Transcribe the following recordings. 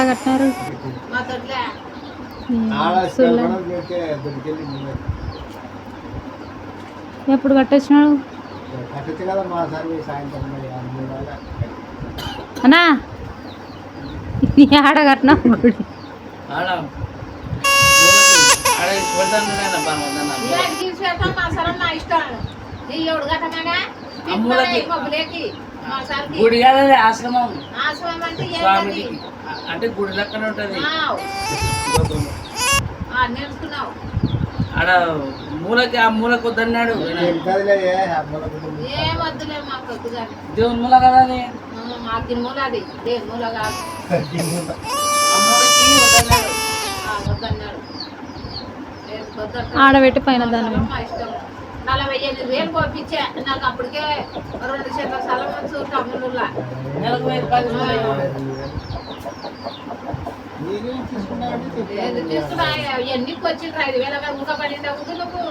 కట్టినారు ఎప్పుడు కట్టొచ్చినాడు అన్నా ఆడ కట్టినా గుడి గుడి కాదు ఆశ్రమం అంటే గుడి లెక్కన ఉంటది ఆడ మూలకి ఆ మూలకు వద్దన్నాడు దేవుని మూల కదా అది ఆడబెట్టి పైన దాన్ని 40,000 పంపించా నాకు అప్పటికే 2 సెంట్ల స్థలం మంచు తమ్ముళ్ళ తీసుకున్నా ఎన్నికి వచ్చిండ్రు 5,000 ఇంకా పడింది అవుతు నువ్వు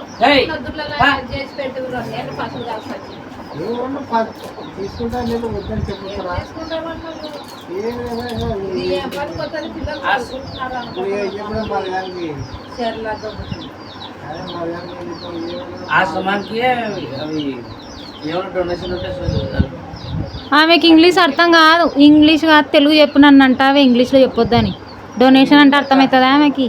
చేసి పెట్టి 2 ఏళ్ళు పసులు కాల్సి ఆశ్రమానికి అవి ఏమైనా డొనేషన్ ఉంటే ఆమెకి ఇంగ్లీష్ అర్థం కాదు ఇంగ్లీష్ కాదు తెలుగు చెప్పు నన్ను అంటావే ఇంగ్లీష్లో చెప్పొద్దని డొనేషన్ అంటే అర్థమవుతుందా ఆమెకి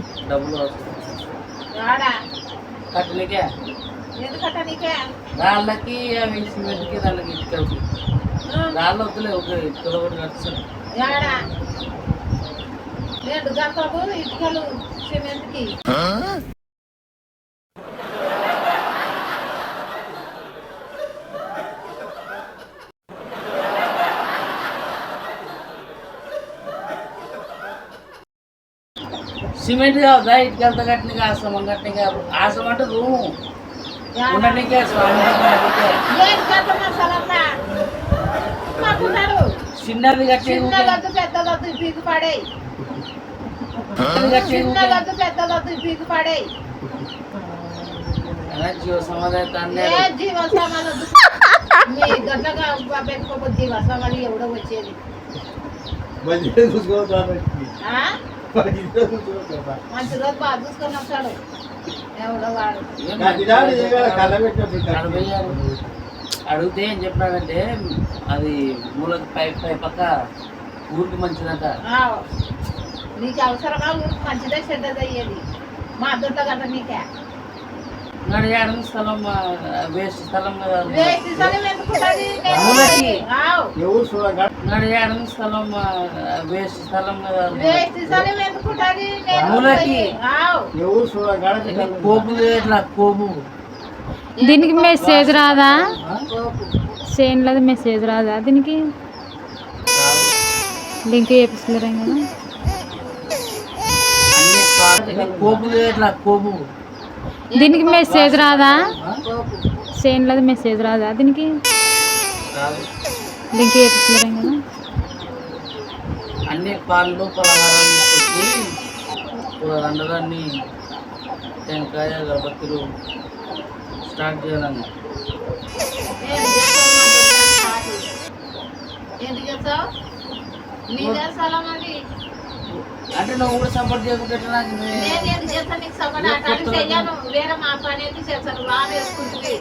రాళ్ళకి అవి సిమెంట్కి రాళ్ళకి ఇటుకలకి రాళ్ళు వద్దులే ఒక ఇటుకలు కూడా కట్టారు ఇటుకలు సిమెంట్కి సిమెంట్ కావద్దా ఇటుకలతో కట్టిన ఆశ్రమం కట్టిన ఆశ్రమం అంటే రూము ఉండనికే చిన్నది కట్టి జీవ సమాధానం జీవసమాధి ఎవడో వచ్చేది మంచి రోజు బాగా చూసుకొని వస్తాడు ఎవడో వాడు అడిగితే ఏం చెప్పాడంటే అది మూలకి పై పక్క ఊరికి మంచిదంట నీకు అవసరమా ఊరికి మంచిదే చెడ్డది అయ్యేది మా దొడ్ల గంట నీకే నడియాడం స్థలం వేస్ట్ స్థలం కదా నడియాడం స్థలం వేస్ట్ స్థలం కదా కోపు ఇట్లా కోపు దీనికి మెసేజ్ రాదా చేన్లది మెసేజ్ రాదా దీనికి లింక్ చేపిస్తలేరా కదా కోపు ఇట్లా కోపు దీనికి మెసేజ్ రాదా చేన్లది మెసేజ్ రాదా దీనికి లింక్ చేపిస్తలేరా కదా అన్ని పాలు పలహారాలు తీసుకొచ్చి అందరాన్ని టెంకాయ గర్భవతులు స్టార్ట్ చేయాలన్నా అంటే నువ్వు కూడా సపోర్ట్ చేయకుంటే వేరే మా పని అయితే చేస్తాను బాగా వేసుకుంటుంది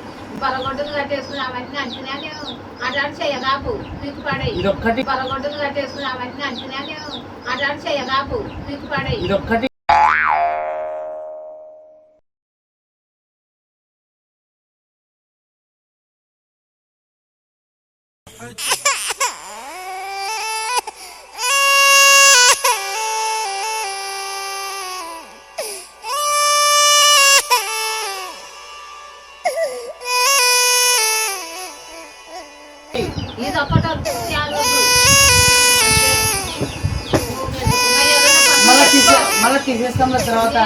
పరగొడ్డులు కట్టేసుకుని అవన్నీ అంచినా నేను అటాడు చెయ్యగాపు పీకు పడేయి పరగొడ్డులు కట్టేసుకుని అవన్నీ అంచినా నేను అటాడు చెయ్యగాపు పీకు పడేయి ఇదొక్కటి మళ్ళీ తీసేస్తాం తర్వాత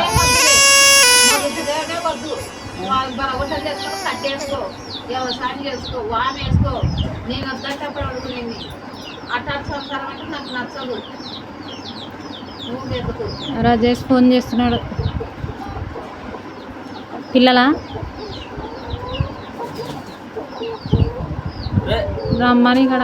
కట్టేసుకో వ్యవసాయం చేసుకో వామ్ వేసుకో నేను వద్దంటే అప్పుడు అడుగునేది అట్లా సంసారం అంటే నాకు నచ్చదు నువ్వెందుకు రాజేష్ ఫోన్ చేస్తున్నాడు. పిల్లలా రే రమ్మని ఇక్కడ